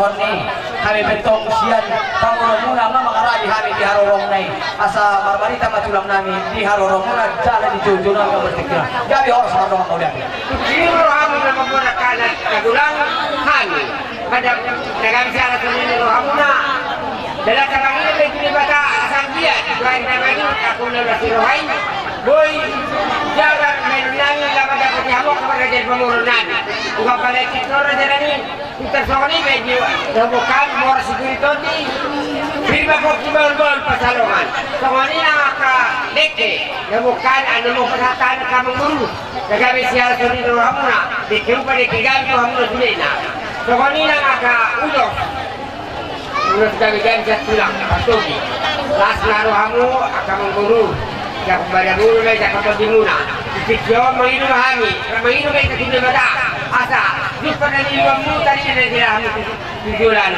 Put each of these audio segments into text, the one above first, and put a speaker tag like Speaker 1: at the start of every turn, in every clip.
Speaker 1: honni kami betong sian pangurumuna mamakara di kami di harorong nai asa marmarita maculang nami di haroronguna jalan di jujuna ka bertikira gabi horos harong kau lihat
Speaker 2: Siguro hamon na mamunakanan kagulang kami pada dagang siya sendiri hamon na dalam tangan ini begini bata asal dia lain tangan ini aku nolak sirohain boy jangan menangi lama dapat hamok kepada jadi pemurunan bukan pada ciknora jarani kita soni bagi bukan mor security firma kopi bol pasalongan soni nangaka deke bukan anu mau pesatan kamu guru kagabi sial soni rohamuna dikeu pada kigan tu hamuna sulena soni nangaka ulos ulos kami ganjat tulang patugi las naruh hamu akan mengguru jak pada guru lagi jak pada dimuna Jauh menginum kami, menginum kita tidak ada asa. Jika pada ilmu tadi tidak ada tujuan.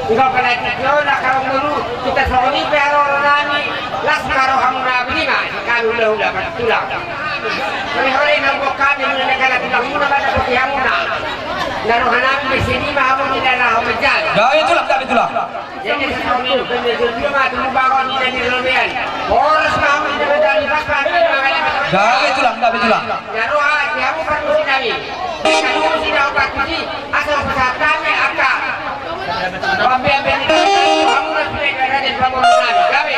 Speaker 2: Jika pada tujuan nak kau guru kita sahuni perorang kami, las karo kamu nabi mah. Kalau ulah pada tulang. Hari-hari nampak kami menegakkan tulang muna pada kutiamu nak. Naruh anak di sini mah kamu tidak nak berjalan.
Speaker 1: dah itulah
Speaker 2: Jadi sahuni itu mah tu bangun tidak dilebihan. Orang kamu tidak berjalan pasal
Speaker 1: dah itulah
Speaker 2: Naruh hati kamu perlu kami. Kamu tidak obat kuci asal pesatane akak. Ambil kamu nak pilih kerana di bangunan kami.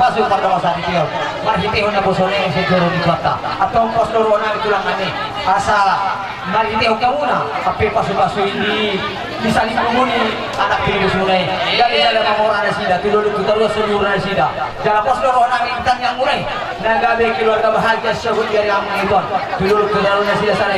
Speaker 1: pasu pada masa itu marhiti hona bosone yang segoro di kota atau pos dorona tulang kami asal marhiti hokamuna tapi pasu ini bisa dipumuni anak pilih semuanya dari dalam orang sida dulu terus seluruh sida dalam pos dorona kita yang mulai nagabe keluarga bahagia sebut dari amun itu dulu terus sida sana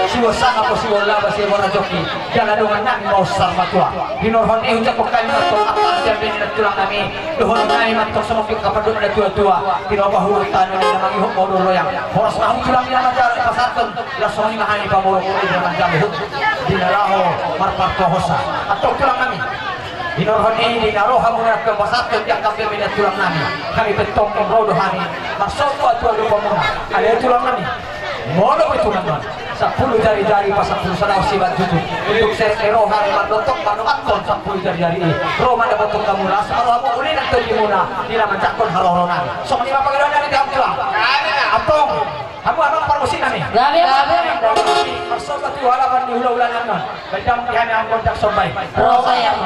Speaker 1: siwa sana po siwa laba siwa na joki jangan dengan nak mau sama tua dinorhon ucap kalimat tolak dan benar tulang kami dohon kami mantok sama kita pada ada tua-tua tidak bahu tanah yang kami mau royang horas tahu tulang yang ada pasarkan langsung mahani pamoro ini dengan jamu dinaraho marparto hosa atau tulang kami dinorhon ini dinaroha muna ke pasarkan yang kami benar tulang kami betong rodo hani maksud tua-tua lupa muna ada tulang kami mau tulang kami 10 jari-jari pasang puluh sana sibat jujur untuk seret erohan mandotok mandoaton 10 jari-jari ini Roma ada bentuk kamu rasa Allah mau ulin atau dimuna tidak mencakon haloronan sok lima panggilan dari dalam tulang atong kamu abang parmusin kami
Speaker 3: Gabi.
Speaker 1: persobat itu halaman di ulah-ulah nanon bedam dihan yang kontak sombai
Speaker 3: Rosa yang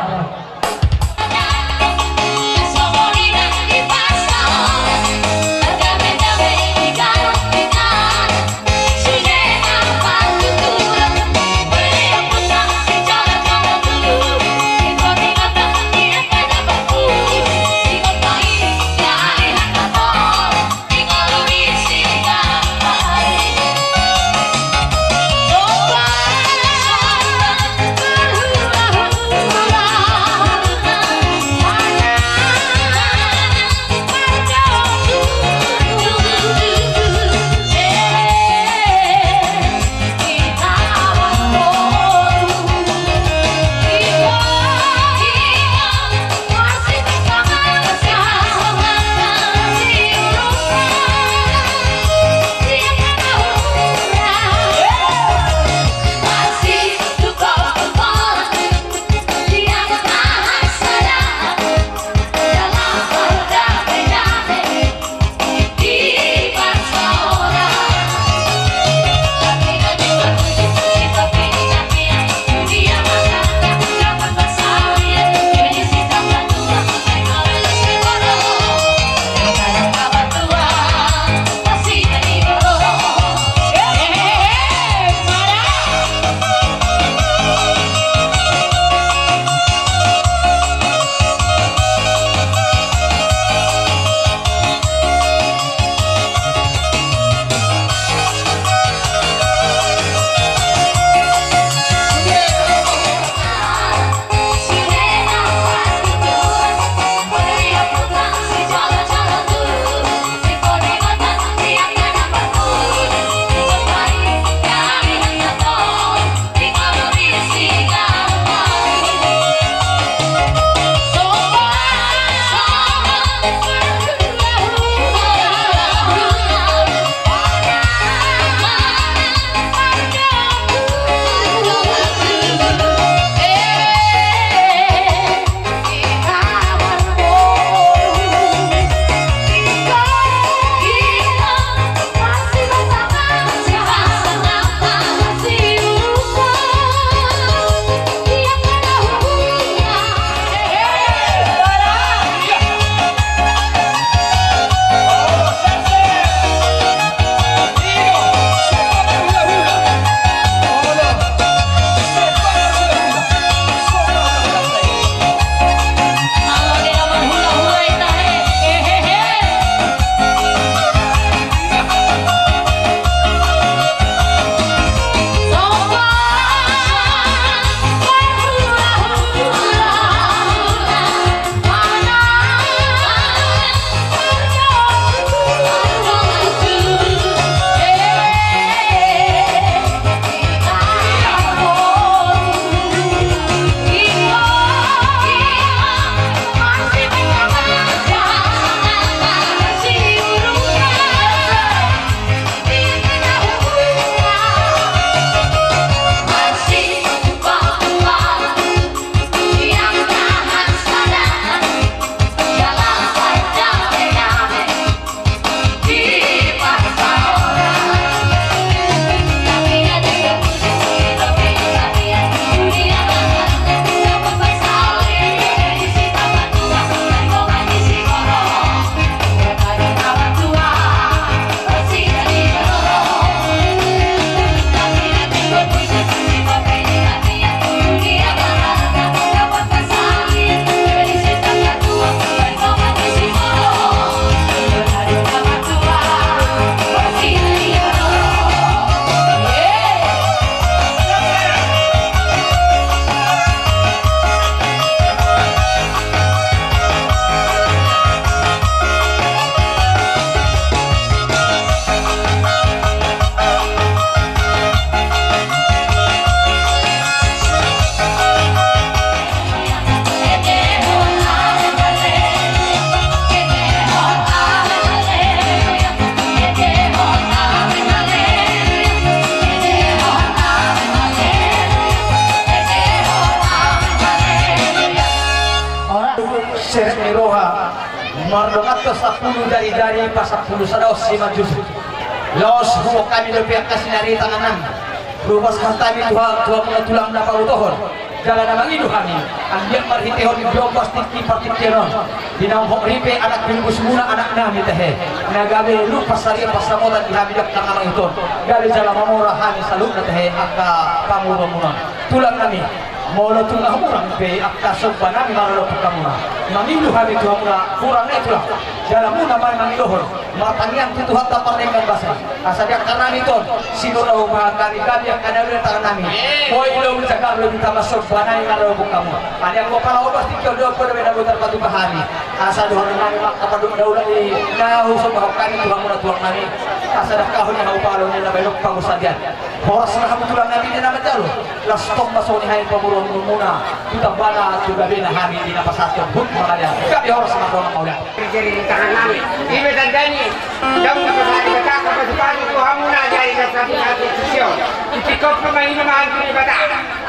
Speaker 1: Syekh Miroha mardongat ke 10 dari pas 10 sadaos si majus los huwa kami do pihak kasinari tanganan berubah kami Tuhan tulang dapat utohon jalan nama itu kami ambil marhitehon di dua plastik partikenon dinam hok ripe anak bilbus muna anak nami teh nagabe lu pasari pasamodan dihamidok tangan itu gabe jalan mamora hani saluk teh angka pamurumunan tulang nami molo tungah murang pe akka sobana mi maralo pukamuna mangilu hami tuhamuna kurang itulah dalam muna mai mangilohon matangian tu hatta parengkan basa asadia karena itu sinuro kami yang kada udah tangan nami moi lo menjaga lebih tambah sobana mi maralo pukamu ada ko kalau pasti kau do ko beda butar patu bahari asa dohon nami mak apa do daula di nahu sobah kami tuhamuna tuang nami asa dah kahun yang upalo ni na belok pangusadian horas na hamu tulang nami ni nama jalo lastom masoni hai pamuro muna kita bana juga bina hari di napasasyon hut mengajar kami harus melakukan maulah
Speaker 2: jadi di tangan kami ini tandani jam napasari bata kapasipasi ko hamuna jadi satu session ikikop pemain mahal kini bata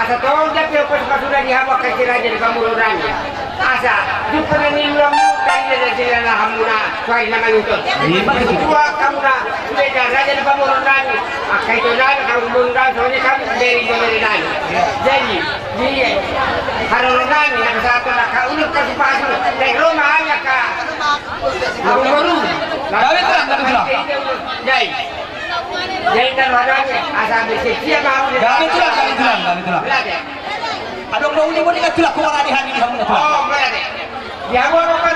Speaker 2: asa tolong jadi kapasipasi di hawa kira jadi pamururani asa dipana nilang kaya na sila na hamuna kaya naman ito dua kamuna beda raja di pamururani kaya ito na pamururani soalnya kami dari nani jadi dia harorongani nakasatu nakaulog kasi paso dahil rumahanya ka marunong
Speaker 1: Dawit lang
Speaker 2: dahil narwaranya asabi siya
Speaker 1: Gamit lang. Adong mau ni mo ni katulak ko wala di hani di hamuna tulak.
Speaker 2: oh berarti dia mau kan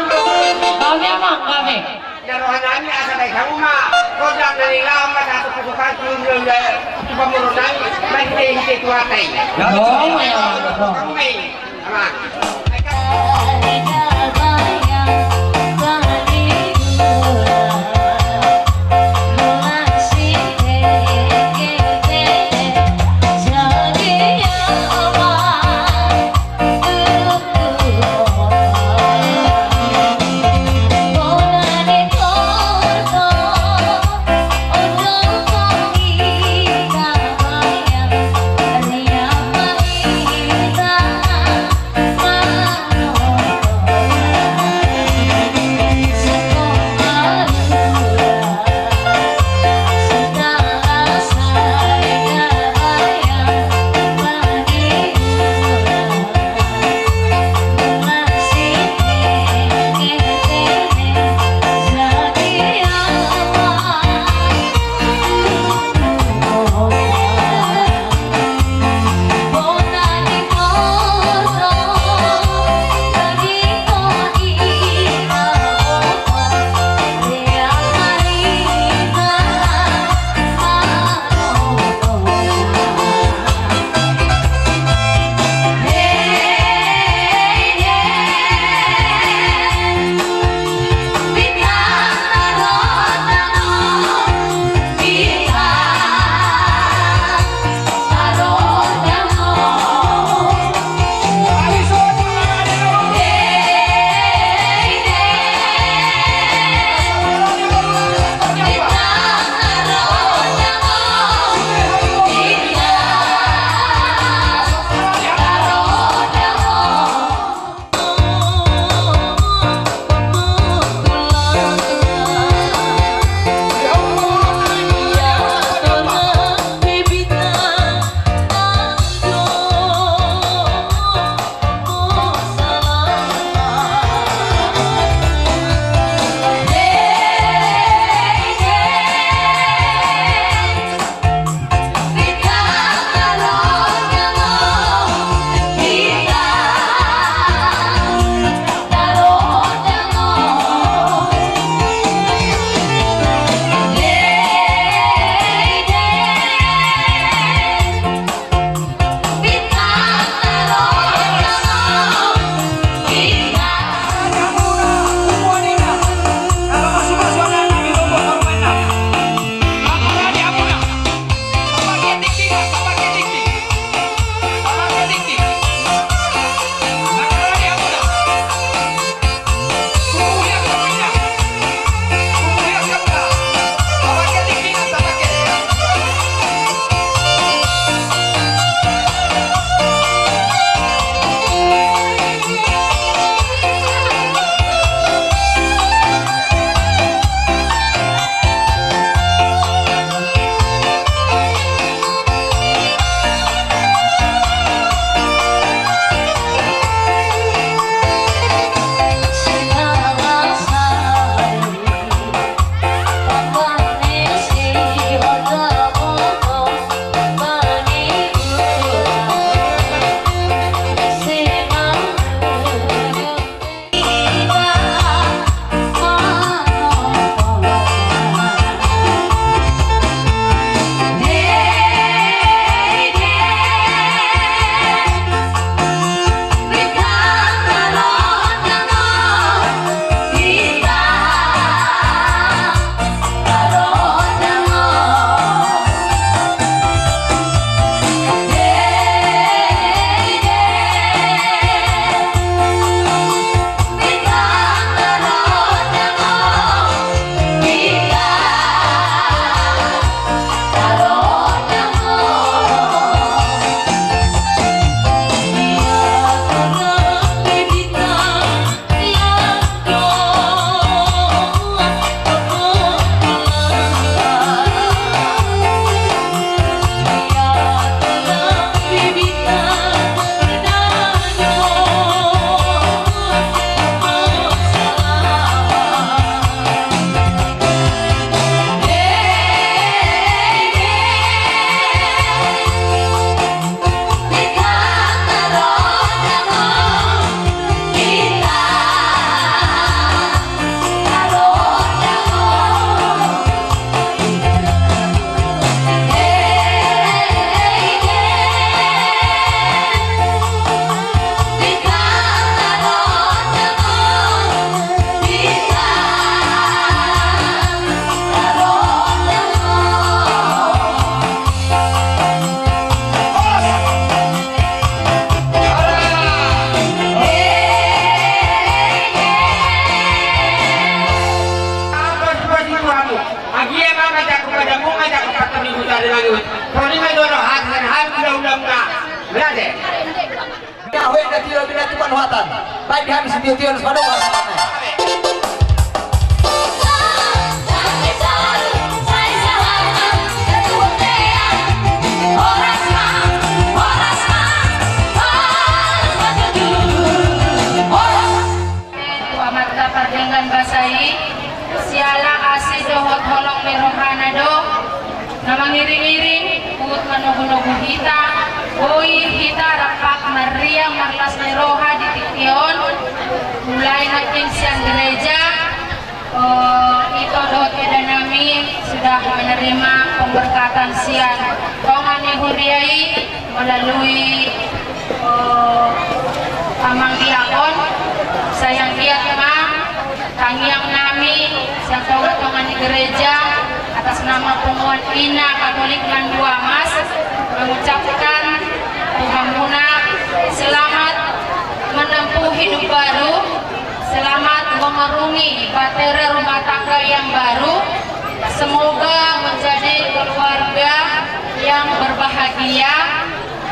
Speaker 3: Kami emang kami.
Speaker 2: narohanani asa dahil hamuna kodang dari lama satu kesukaan belum pamurunani masih hindi tuwatay
Speaker 3: Oh, ya.
Speaker 2: kami aman
Speaker 4: Bye.
Speaker 1: manuhatan. Baik dihabis tiun-tiun sepaduka semuanya.
Speaker 4: Dengan basai siala asih dohot holong merohana do nama ngiring-ngiring put manogu-nogu hita boi hita rapak maria marlas meroha di tition mulai nakin siang gereja itu dohot edanami sudah menerima pemberkatan siang kongani huriai melalui amang diakon sayang giat Tangiang nami yang tongan di gereja atas nama Penguat Ina Katolik Mandua Mas mengucapkan Tuhan Muna selamat menempuh hidup baru, selamat mengarungi bahtera rumah tangga yang baru, semoga menjadi keluarga yang berbahagia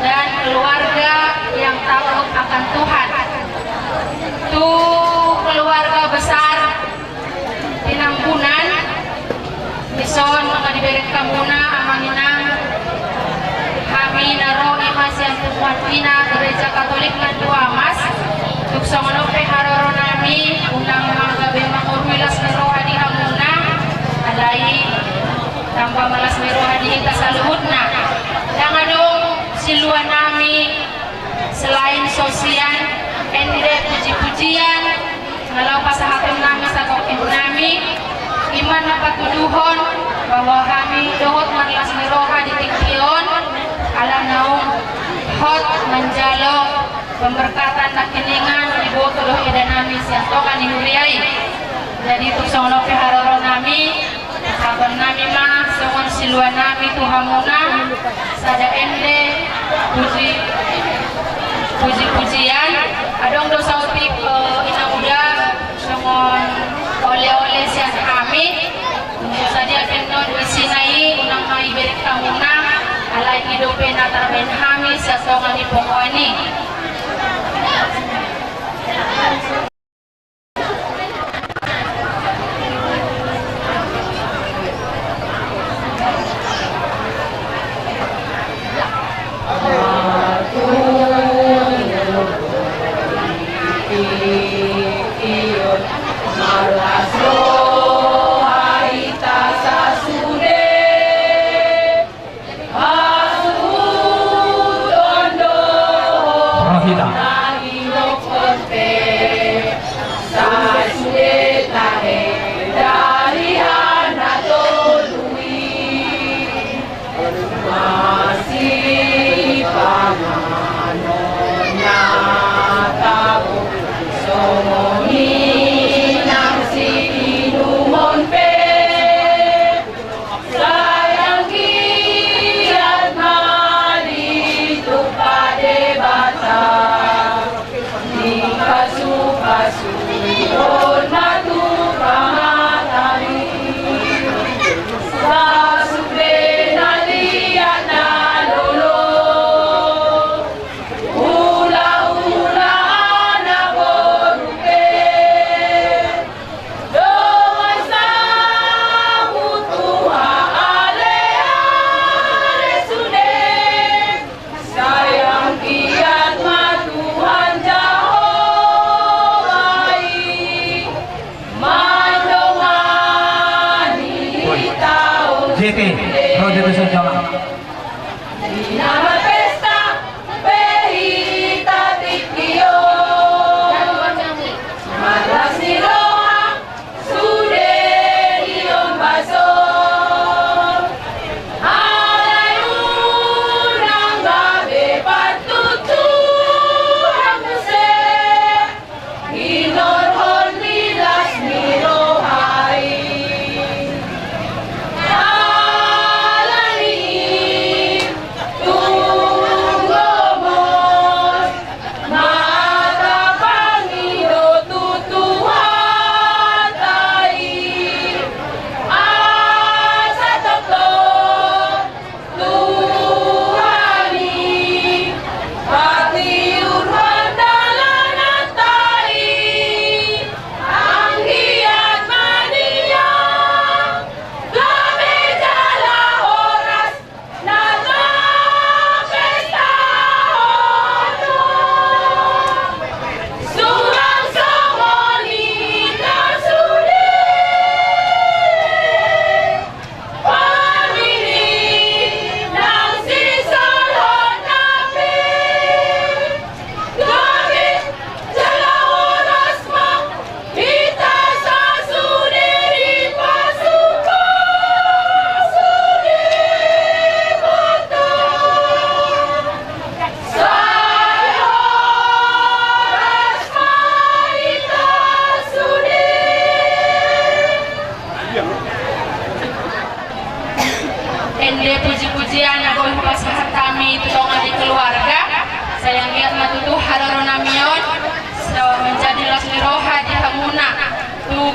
Speaker 4: dan keluarga yang takut akan Tuhan. Keluarga besar Tinampunan Bison mga diberi kamuna amanginang kami naro imas yang Tuhan Ina Gereja Katolik Mandua Mas tuksongono peharoro nami unang mga bemangurwilas meroha di hamuna alai tanpa malas meroha di kita saluhutna jangan dong siluan nami selain sosial ende puji-pujian kalau pasahatin nami sa ibu nami iman na patuduhon bahwa kami dohot marlas meroha di tiktion ala naung hot menjalo pemberkatan nakiningan ibu tuduh ida nami siantokan ihuriai jadi itu songo peharoro nami saban nami mah songon siluan nami tuhamuna sada ende puji-pujian adong dosa utik ina udah songon oleh-oleh siang kami sadia kenon isinai unang mai berik kamuna alai hidupen atarben kami sasongan ipokoni
Speaker 5: Somongi nang si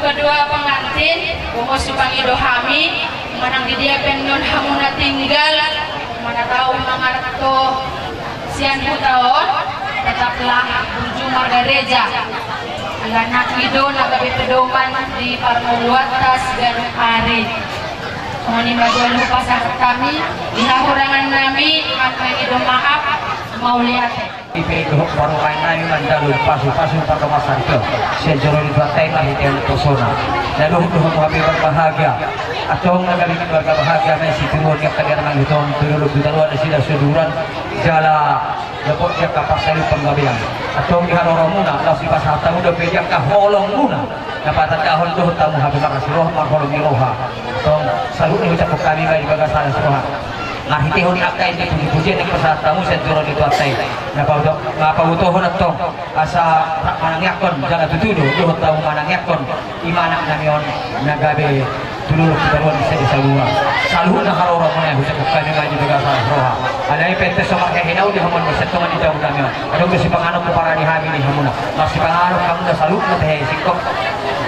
Speaker 4: kedua pengantin, umur supangido kami, manang di dia penyon hamuna tinggal, mana tahu mangarat to sian tahun, tetaplah kunjung marga gereja. Anak itu nagabi pedoman di Parmuluatas Garut Ari. Moni bagian lupa sahabat kami, dihahurangan nami, apa itu maaf, mau lihat.
Speaker 1: Ipe grup baru kain nabi mandalun pasu-pasu pada masa itu. Sejauh itu tema itu pesona. Lalu untuk kami berbahagia. Atau nagabi keluarga bahagia masih turun yang kalian menghitung turun di luar sudah suduran jala lepot yang kapas selu penggabian. Atau di harorong muna, kalau si pasal tamu udah bejak kaholong muna. Dapat tahun itu tamu habis makasih roh marholong di roha. Atau selalu ini ucap kami bagi bagasan roha. Nah hiti honi akta ini puji-puji yang pasal tamu saya turun itu akta. Ngapa utuhon atau asa manang yakon jangan tutudu doh tamu manang yakon imanak namion nagabe dulu kita luar bisa disalura. Saluh na harorong muna ucap kami bagi bagasan roha. Alay pente sama kayak hinau di hamon beset teman di jauh namion. Ada masih penganut ke para dihami di hamuna. Masih penganut kamu dah saluh na teh sikok.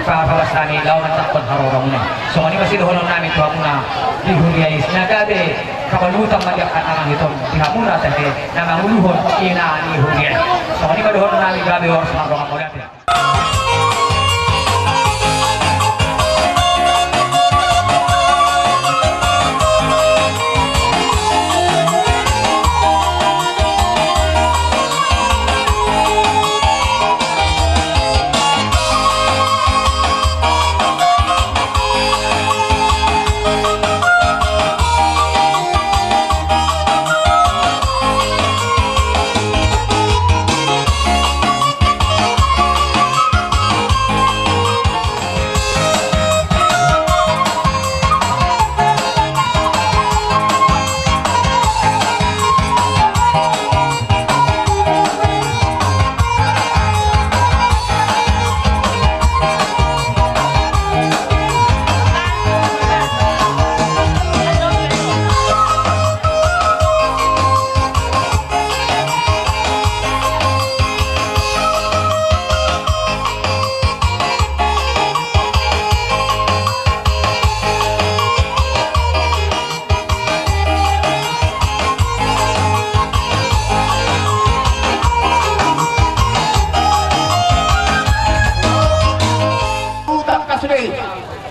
Speaker 1: Kawas nami lawan takon harorong muna. So ini masih dohonon nami tu hamuna di huriais nagabe. Kabalutang maliak ang itong dihamuna tadi na manguluhon ina ni huriais. So ini kadohonon nami gabi oras mga kamulat.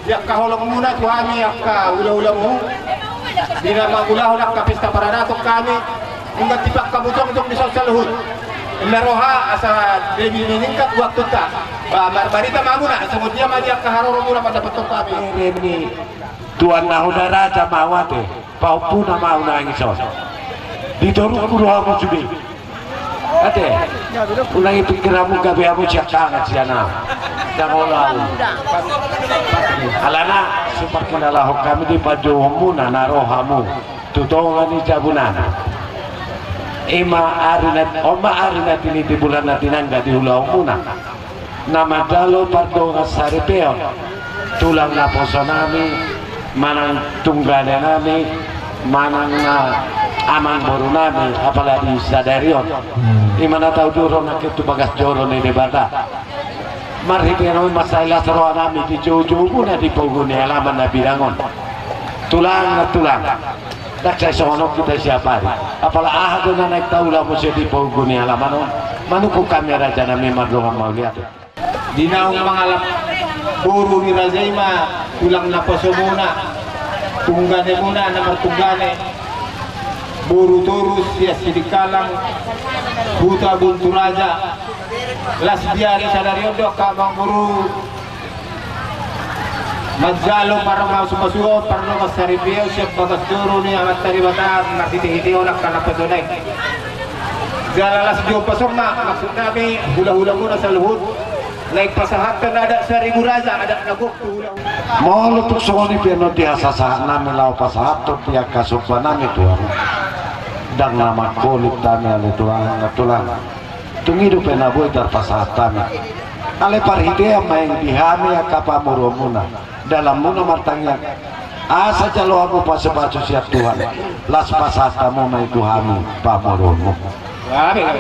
Speaker 5: Yak kaholong muna tuhami yak ka ula-ula mo. Di na magulahu nak kapista para natok kami. Hingga tipak kabutong-tong di sa luhut. Naroha asa debi meningkat waktu ta. Barita mamuna semua mali yak kaharorong muna pada petok kami.
Speaker 6: Ini tuan nauna raja mawate. Paupuna mauna ang isos. Dito rukuruha mo subi. Ate, ulangi pikiranmu gabi amo siya kangat siya na. Dangolau. Alana, superkinalahok kami di pajuhong muna na rohamu. Tutongan ni Jabunana. Maari na tinitibulan natin ang gadiulaw muna. Na madalo pardo nga saripeo. Tulang na poso namin, manang tunggana namin, manang amang boro namin, apalagi sa darion. Imana tau duro na kitubagas joro ni debata. Marhipino masailah seroa nami di jauh-jauh muna di pogoni halaman na bilangon. Tulang na tulang. Daksay sonok kita siapa hari. Apala ahado na naik taula mo siya di pogoni halaman. Manukong kamera dyan na may madlungan mau lihat.
Speaker 5: Dinaong mangalap buru ni Razaima tulang na poso muna. Tunggane muna na martunggane. Buru turus ya sidikalang buta buntu raja. Las biari sadariodo kamang buru Mazzalo para masuk para masaripio siap bagas duru ni amat taribata natiti-hiti onak kana pedonay. Jalalas dio pasok na maksud kami hula-hula muna sa luhut. Naik pasahatan ada 1000 raja ada nagok hula.
Speaker 6: Mau lutuk soni piano dia sasa nami lau pasahatot dia kasukwa nami tuan. Dang nama kulit tami ale tulang. Tungido penaboy dar pasahatan. Ale parhide main dihami akapamuro muna. Dalam muna martangnya asa jalo aku pasu-pasu siap Tuhan. Las pasahatamu may tuhami pamuromu.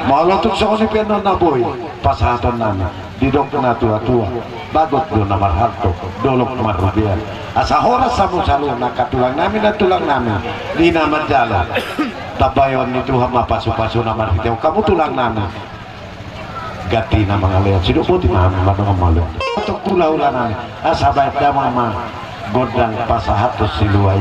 Speaker 6: Mau lutuk soni piano naboy pasahatan nami. didok na tua-tua bagot do na marharto dolok marubian asa horas sa musalo na katulang namin at tulang namin di na madjalo tabayon ni Tuhan mapaso-paso na marhitew kamu tulang namin gati na mga leon sinubuti na mga malo ito kulaula namin asa bayat na mga godang pasahatos siluay.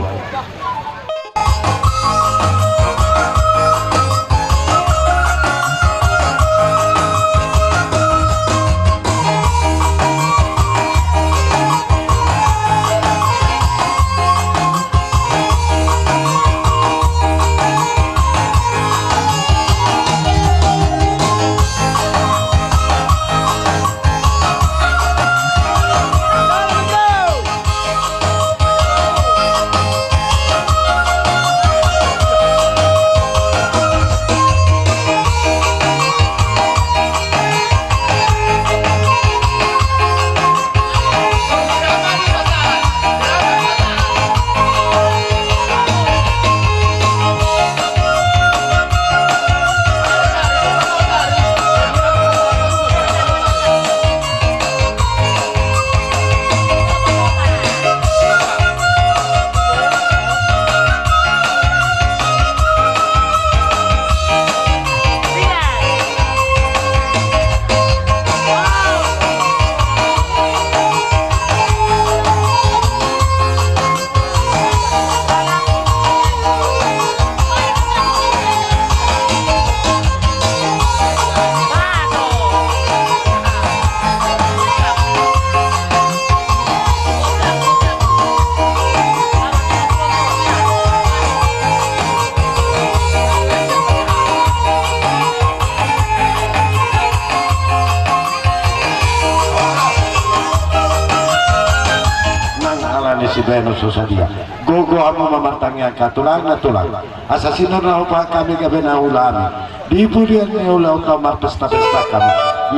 Speaker 6: Si Venus Susadia gogo amo mamartangnya katulang na tulang asasino na upa kami gabi na ulami di pulian ni ulaw na marpesta-pesta kami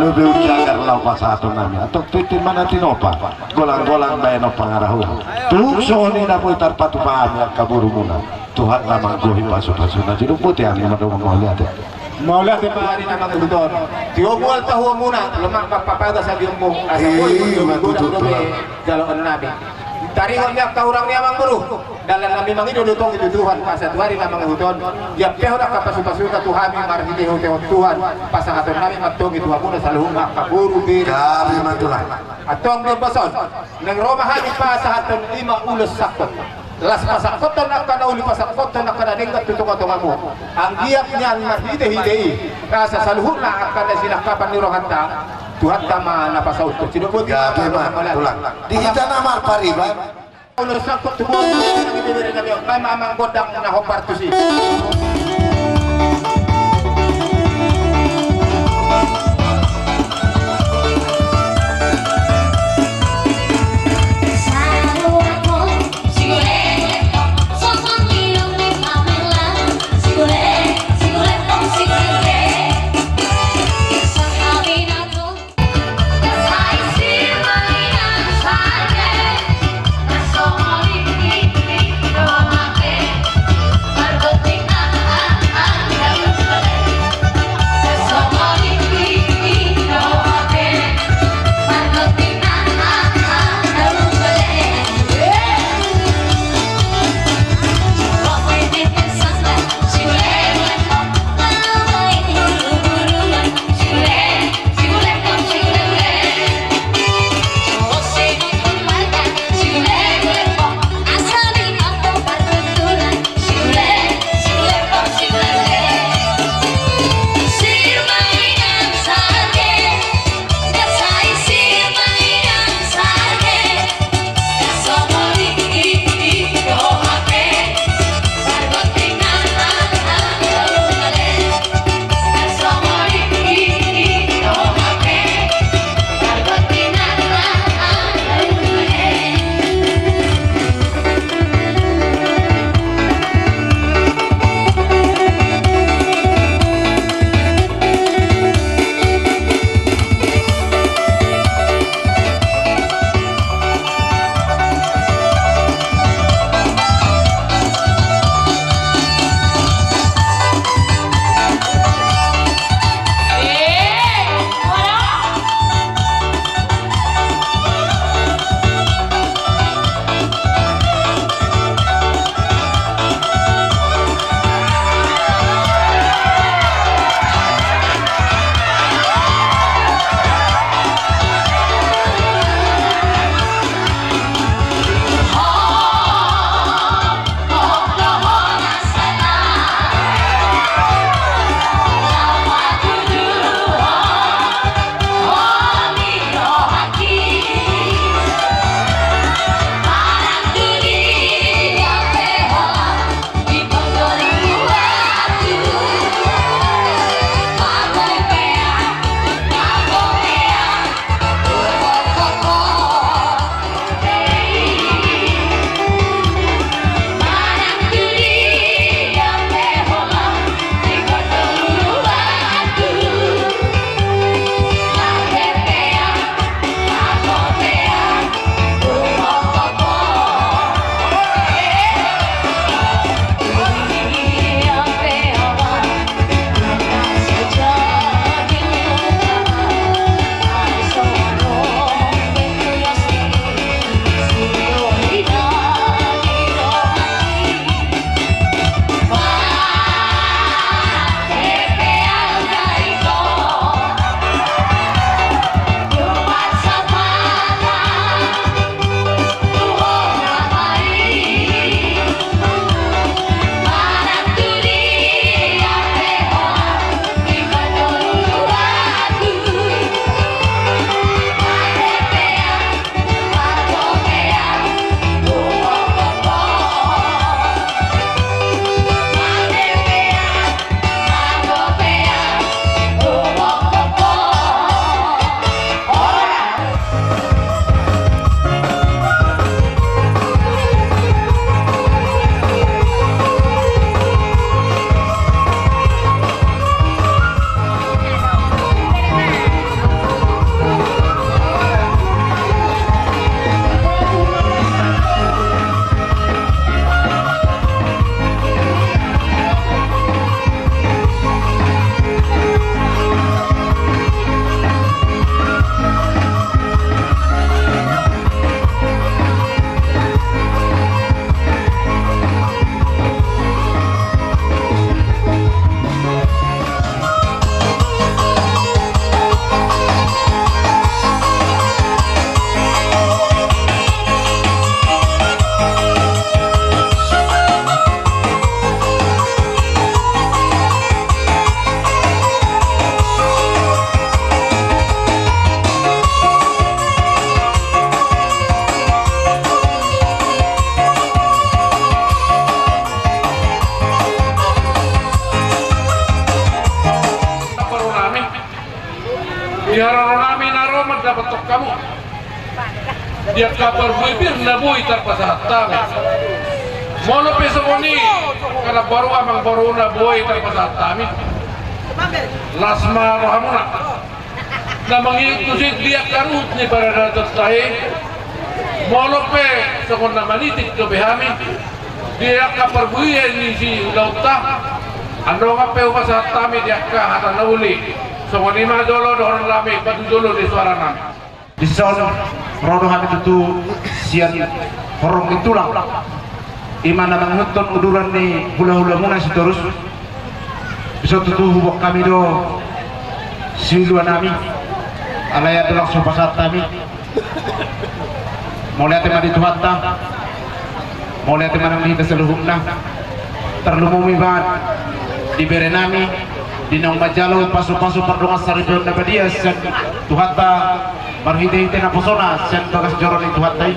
Speaker 6: lebih ujagar lau pasato namin atau tuitin man natin opa golang-golang bayan o pangarahu tukso ni na po itarpatupaan ang kaburu muna Tuhan lamang gohi paso-paso na sinuputi ang madawang mga lihat
Speaker 5: Maulah di pahari na mga udon. Tiyomual tahu muna, lemang papapada sa diyong mo. Asa po yung gudang jalan nabi. Taringon niya kaurang niya mang buru. Dalam nabi mang idudutong iduduhan pasatuari na mga udon. Yang peho na kapasupasu ka Tuhan yung marhiti hote Tuhan. Pasangaton namin magtong ituha muna sa luhong makaburu bir.
Speaker 6: kami matulang
Speaker 5: Atong berbason. Nang romahan pa sa aton 5 ulos sakot. Las pasakoton na kana uli pasakoton na kana dingkat tutunga mo. Ang giyak niyan mahide-hidei. Kasa sa luhod na kana sinakapan ni Rohanta. Tuhan tama napasaut ko. Sinubot
Speaker 6: gabi matulang di kita namar pariba
Speaker 5: ulos sakot tubuh nang ibibiri na biyo. Kay mamang godang na hopartusi.
Speaker 4: Margoting na
Speaker 7: kamu. Dia kabar bibir na buhay terpasatang. Mono pesomoni karena baru amang baru na buhay terpasatami. Lasma rohamuna. Na mangikusit dia karut ni para dapat tahe. Mono pe sekon na manitik ke behami. Dia kabar buhay ni si lauta. Ando nga pe upasatami dia ka hata nauli. Sekon lima dolo doron lami padu dolo di suara nami.
Speaker 5: Di sana rodo kami tentu sian horong itulang imana menghuton uduran ni hula-hula muna terus bisa tentu hubuk kami do siluan nami alaya tulak sopasat kami mau lihat teman di tuhatta mau lihat teman yang kita seluhukna terlumumi banget diberi nami dinang majalo pasu-pasu perdungan saripun dapat dia sen tuhatta marhite-hite na pusona sen bagas joron itu hatai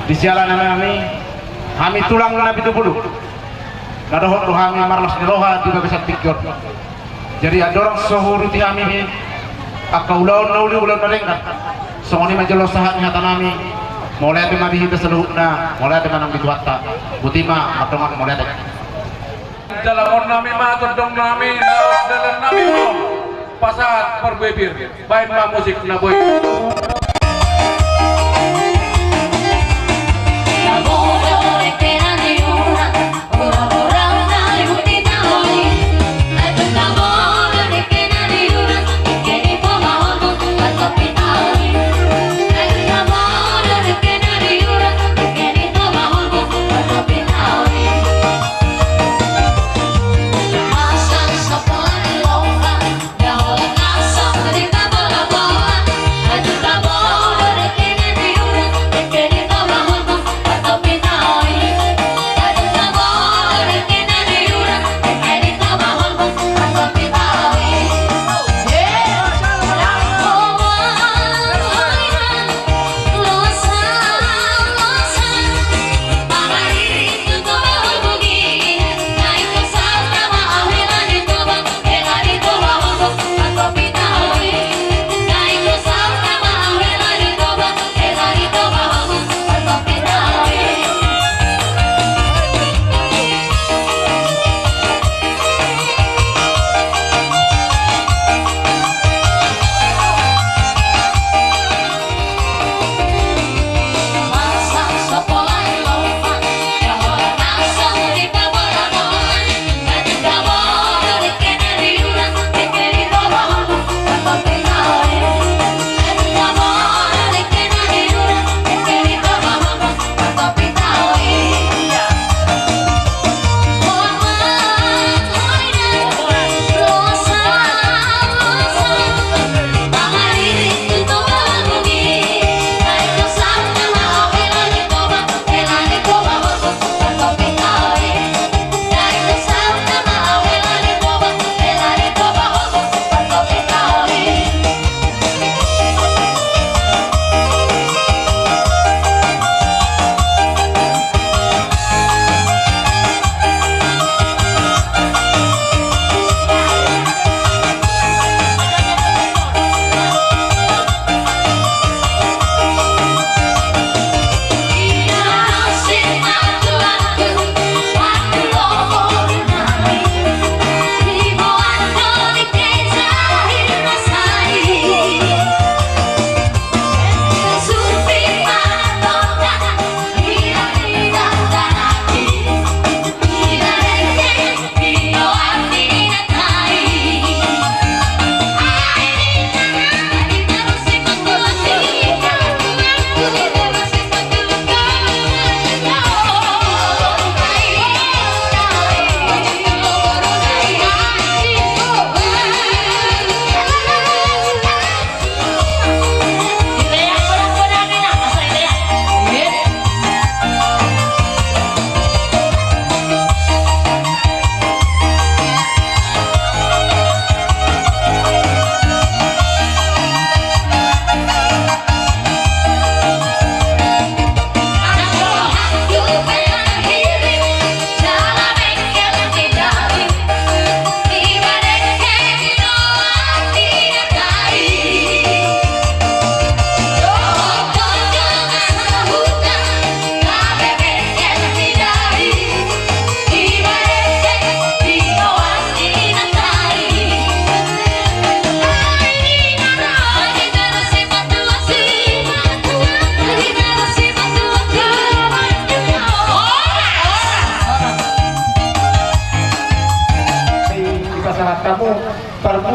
Speaker 5: di sialan kami tulang na bitubulu nadohon do kami marlas ni roha di bagas tikyor jadi adorong sohuru ti kami akaulaon nauli ulan merengkat songoni majalo sahat ni hatanami mulai te marhite seluhukna mulai te manang bituatta butima matongan mulai te
Speaker 7: dalam nami matur dong nami dalam nami mo pasat perbebir baik musik na boy.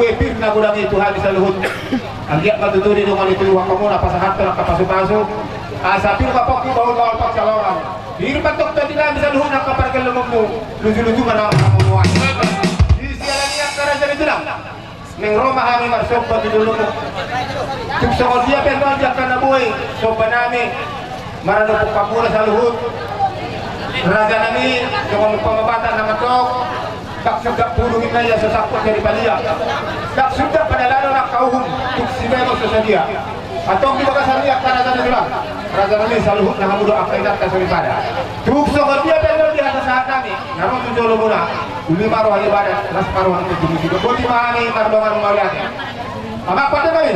Speaker 5: buipir na gulang Tuhan sa luhod. Ang giyak matuturi nung itu luha ka muna pasahat ka ng kapaso-paso. Sapir ka po bawal-bawal pagsalawang. Hindi patok tadi namin sa luhod ng kapargal lumog mo. Lusi-lusi man ang kamunuan. Siya lang niya karaja nito lang. Neng Roma kami marsok pa dulu mo. Tukso ko dia pero dia ka na buhay. So banami. Marano po pagmula sa luhod. Raja namin, yung pamabata na matok. Kaksugda pulungin na niya sa sakot dari Balia. Kaksugda panalano na kauhum. Tuksibemo sa dia. Atong di ba kasariya ka raja na sila. Raja namin sa luhod na hamudo ang kailat ka sa lipada. Tukso ko dia pero dia sa saat namin. Naroon tujulo muna. Uli maro halibadan. Las paruhan ito dumisigo. Buti mahami tardongan umawiyat. Ama pada kami.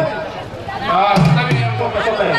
Speaker 7: Tapi yang
Speaker 5: Pasok kayo.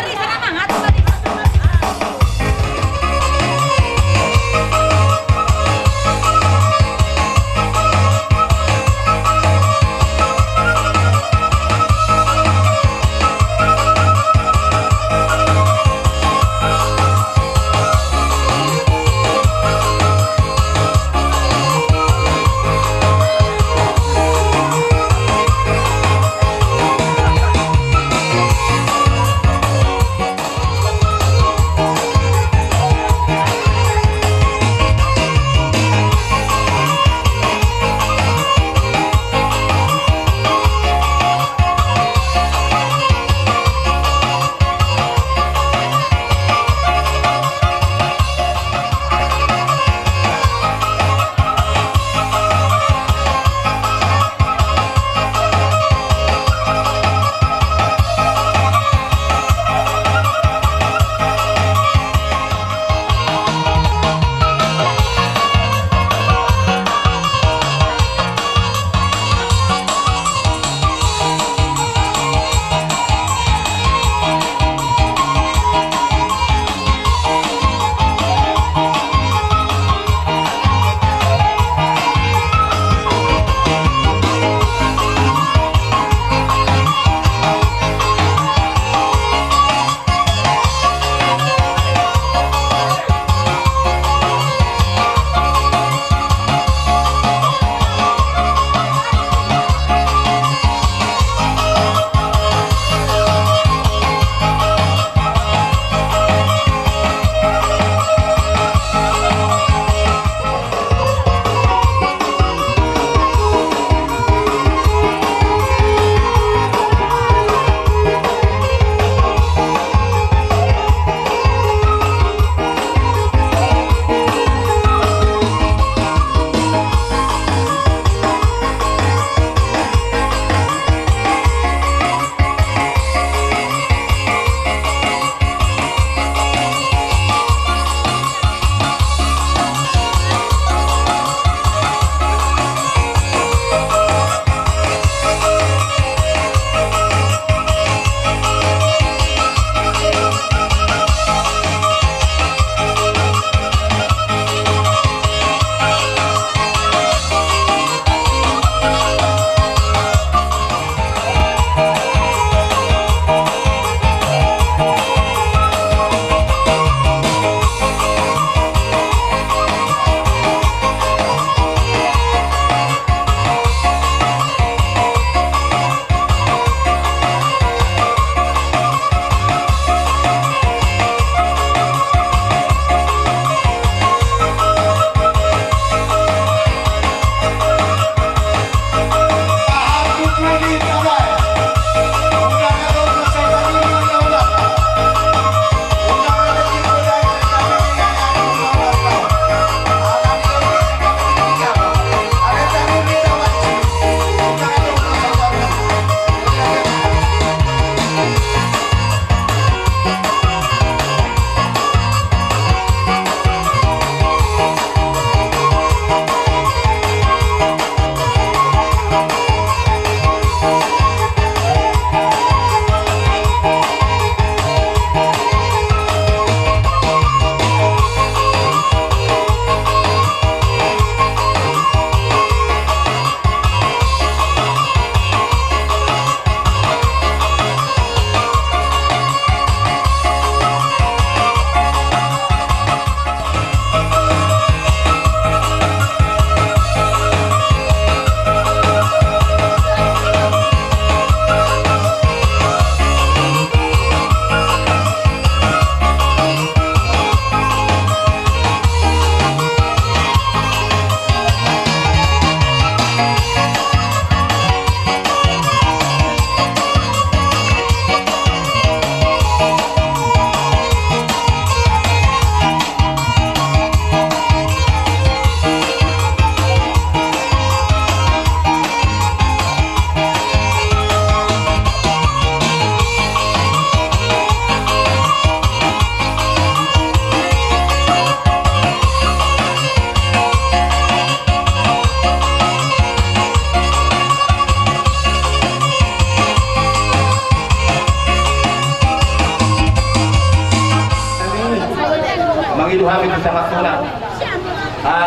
Speaker 5: mangidu kami bersama Tuna.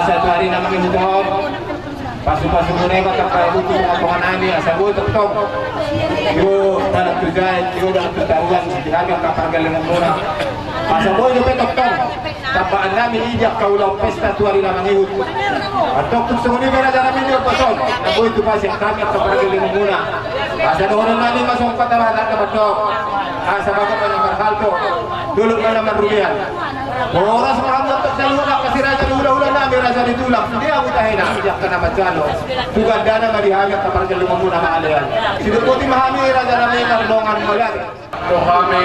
Speaker 5: Satu hari na mangidu doon. Pasu-pasu muna yung matapay buto mga panganami. Sabi tong yo dalam tujuan, yo dalam pertarungan kami kapargalan muna. Pasaboy yung petok-tong. Tapaan namin ijak kaulang pesta tuwari na mangiud. At kung sa muli na namin yung pason, naboy ito pa siya kami kapargalan muna. Sa noon namin masong patawahan at kabatok. Sa bago pa ng Marhalto, dulog na naman rumihan. Oras mahamdam sa lunak kasi raja hula-hula namin raja ditulak. Hindi ako tahin na ijak ka naman dyan. Tuganda na marihamit kapargalan muna maalayan. Sinuputi mahami raja namin karlongan mo yan.
Speaker 7: Ito kami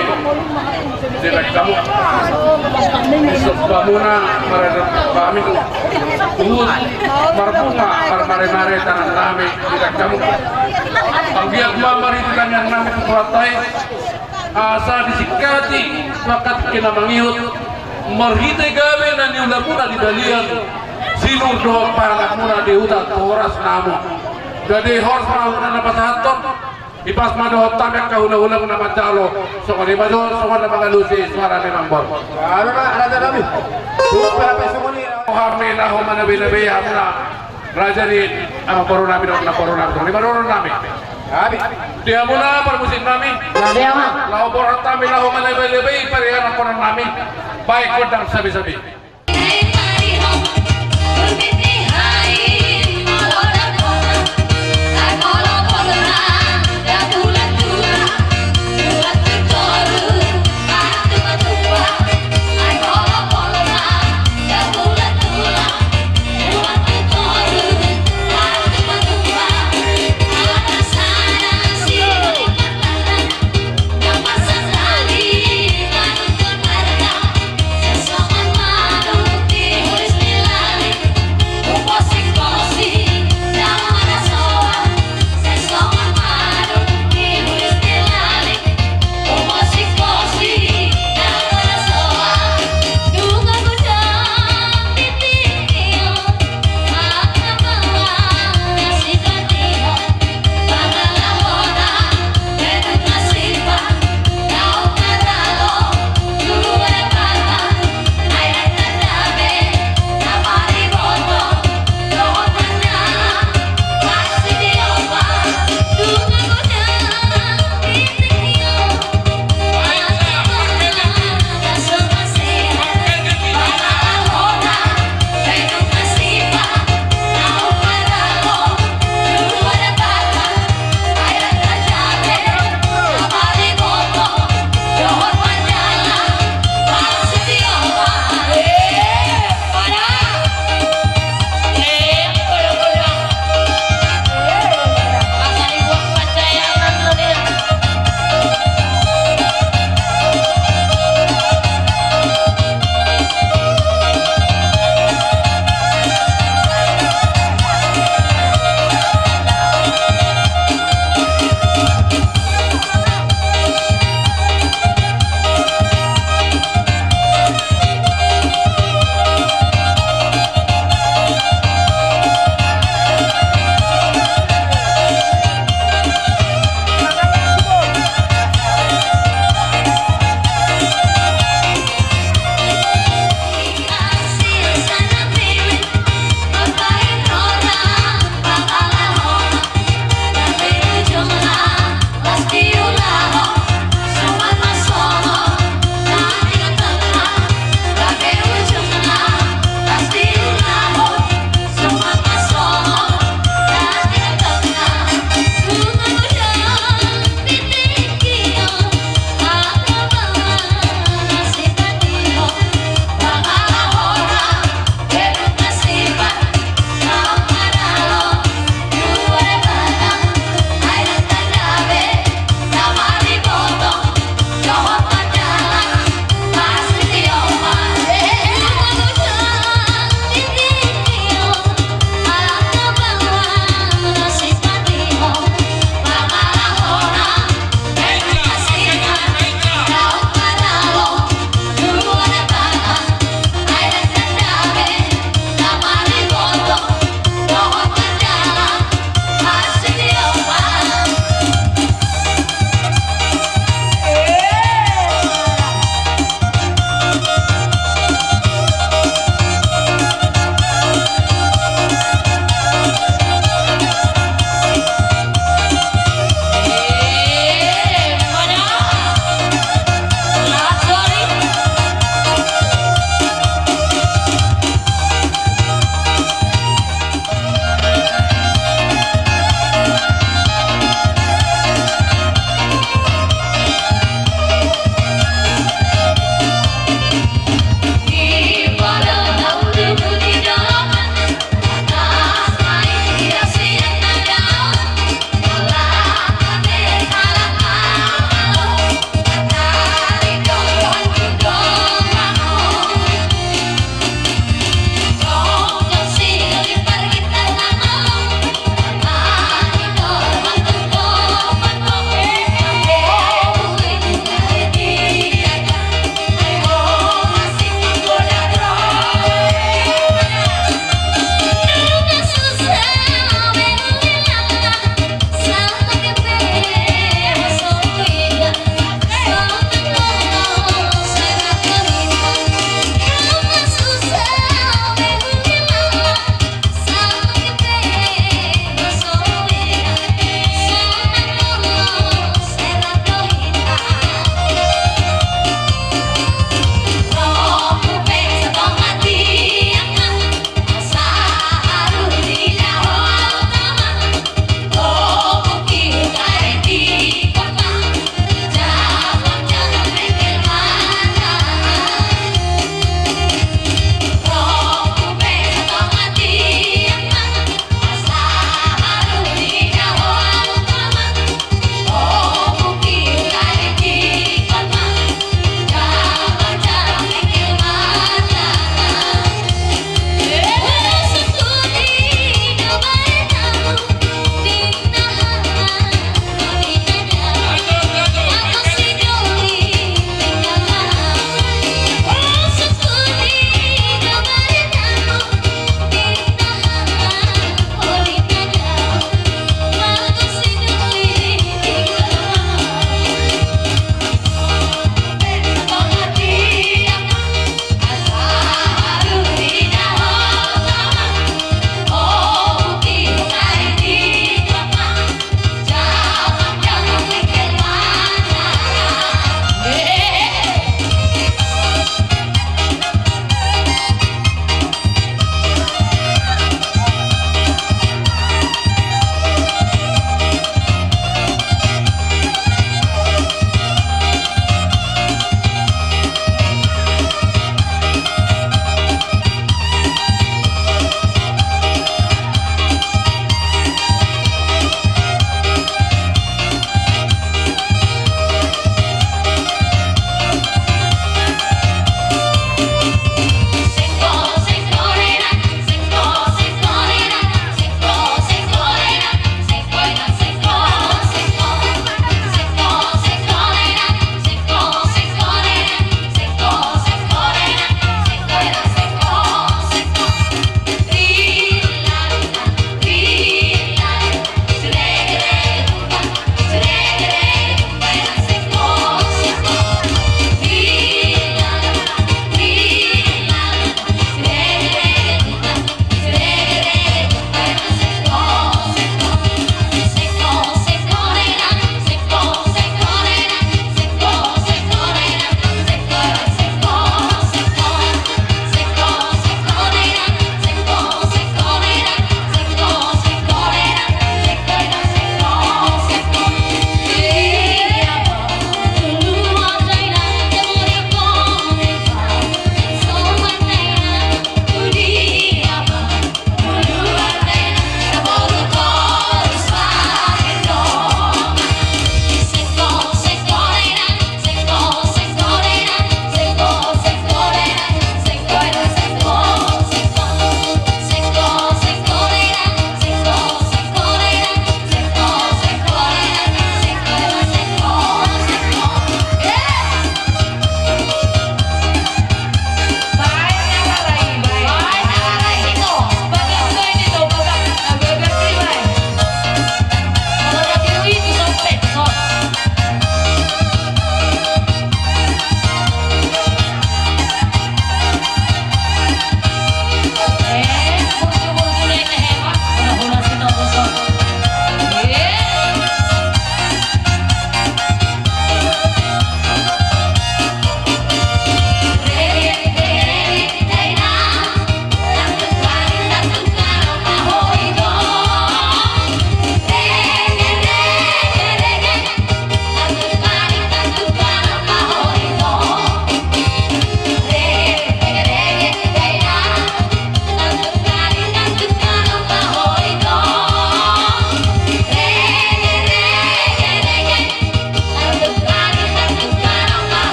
Speaker 7: dinagdamo. Isok pa muna kami tuhod marbunga para mare-mare tanang namin dinagdamo. Ang biyak mamaritilan yan namin kukulatay asa disikati makat kinamangihot marhitay gabi na niula muna di dalian sinurdo para muna di hutat oras namo. Jadi horas para napasahaton ipas madohot tamek kahula-hula mo naman jalo so kung iba doon so kung mga lusi suara ni Mangbor
Speaker 5: Ano na, alada namin. Tulog pa namin sa muli.
Speaker 7: kami na ho manabi-nabi na raja ni ang poro namin o na poro namin lima roron namin
Speaker 5: Sabi.
Speaker 7: diya mo na para musin namin
Speaker 3: Sabi ako.
Speaker 7: lao porot namin na ho manabi-nabi parihan ang poro namin baik ko ng sabi-sabi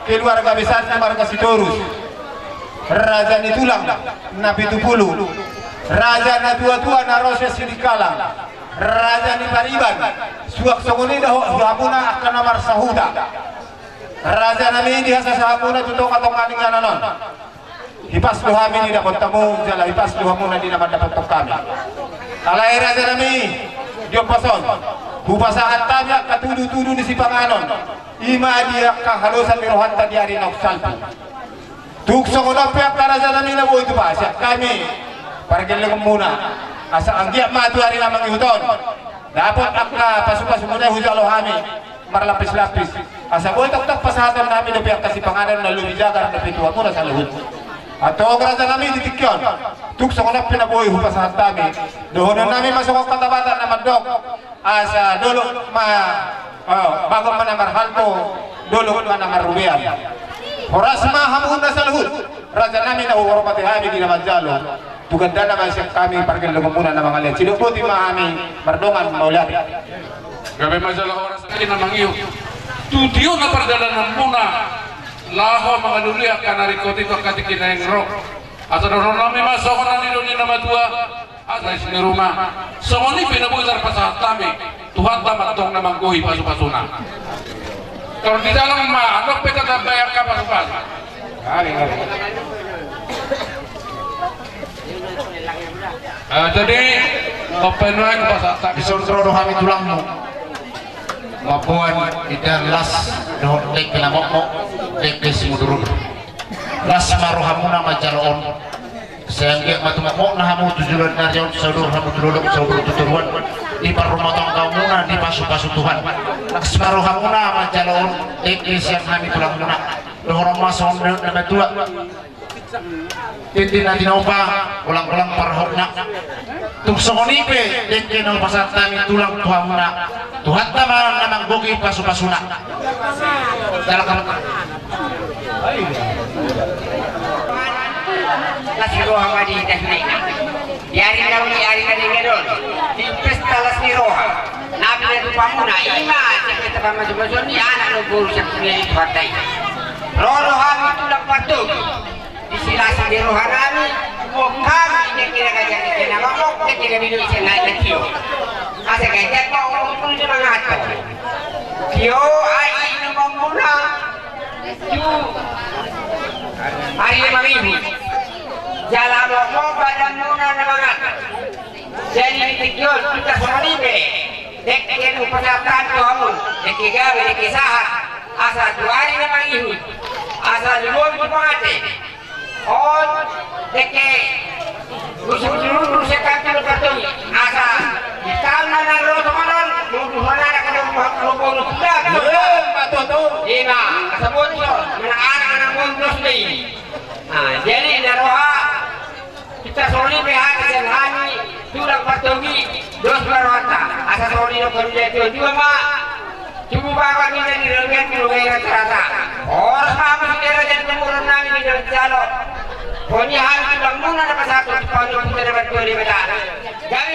Speaker 5: keluarga besar keluarga Sitorus, Raja Nitulang na 70, Raja na tua-tua na Roses Sidikalang, Raja ni Pariban, suak songoni dah hamuna akan namar sahuda, Raja nami di hasa sahamuna tutok atong aning nanon. Hipas duhami ni dapat tamu jala hipas duhamuna di dapat tok kami. Alai Raja nami diok pason. Hubasahan tanya katudu-tudu di sipanganon. Ima dia kahalusan di rohan tadi hari naksalpu. Tukso ko na pihak Raja nami na buhay itu pa. Siya kami pargil muna. Asa ang giyak matu hari lamang ihuton. Dapat akka pasu-pasu muna hujalo hami. Marlapis-lapis. Asa buhay tok-tok pasahatan namin na pihak kasipanganon na lumijagar na pituwa muna sa luhut. Atau Raja nami ditikyon. Tukso ko na pinabuhay hubasahan tami. Dohonon namin masuk ang katabatan na mandok. Asa dulu bago manamar halto dulu manamar rubian. Horas mahamun na sa luhut. Raja nami na hormati hami di naman jalo. Tuganda naman siya kami pargil lumumuna na mga liyan. Sinubuti mahami mardongan maulat.
Speaker 7: Gabi masalah oras ini namang iyo. Tudiyo na pardalanan muna. Laho mga luliak kanarikot ito katikinayang rock. At ano nami masok na nilo ni namadua. At nais ni rumah. So ni pinabuitar pa sa tami. Tuhan tamatong namang guhi pasu-pasuna. Kalau di dalam anok peta bayar ka pasu-pas. Jadi openuan pasal tak
Speaker 1: Isontroro kami tulang mo. Mapuan ida las dohon tek na mokmo tek simudurun. Las marohamuna majaloon. Sehingga matu-mokmo na hamu tujulan na jaon saudara hamu tululuk saudara tuturuan di parumotong kaumuna di pasu-pasu Tuhan. Las marohamuna majaloon tek siang kami tulang muna. Dohon mason na matua. Titi na dinaupa ulang-ulang parhokna tuksonipe deke no pasar tami tulang tuhamuna Tuhan tama namang bogi pasu-pasuna dalakam
Speaker 2: Lasiroha madi teknik. Yari nauni ari kadengedon. Di pesta lasiroha. Nabi na tupamuna ima ceketa pamaju-maju ni anak no guru sak pilih partai. Rolo hami tulang patug. Disilasi di rohanami kami ini kira-kira kena ngomong kira minum ikan naik kio asa kaya mau pun di mana tu kio ai ngomong muna tu hari mami jalan mau badan muna nama jadi kio kita semani be dek kena upasatan kamu dek gawe dek sahar asa dua hari mami asa dulu pangate on deke gusu-gusu sekali kartu asa di tangan naro teman mana ada kalau mau sudah betul ina sebut yo mana anak mundur ni jadi naroha kita soli pihak kesenhani tulang patogi dos barwata asa soli no kerja itu juga mak cuba kami jadi lengan keluar rata orang kami sudah jadi pemurun nami di dalam jalur Poni hal tulang muna na pasako di pano kita dapat kuwi beta. Gami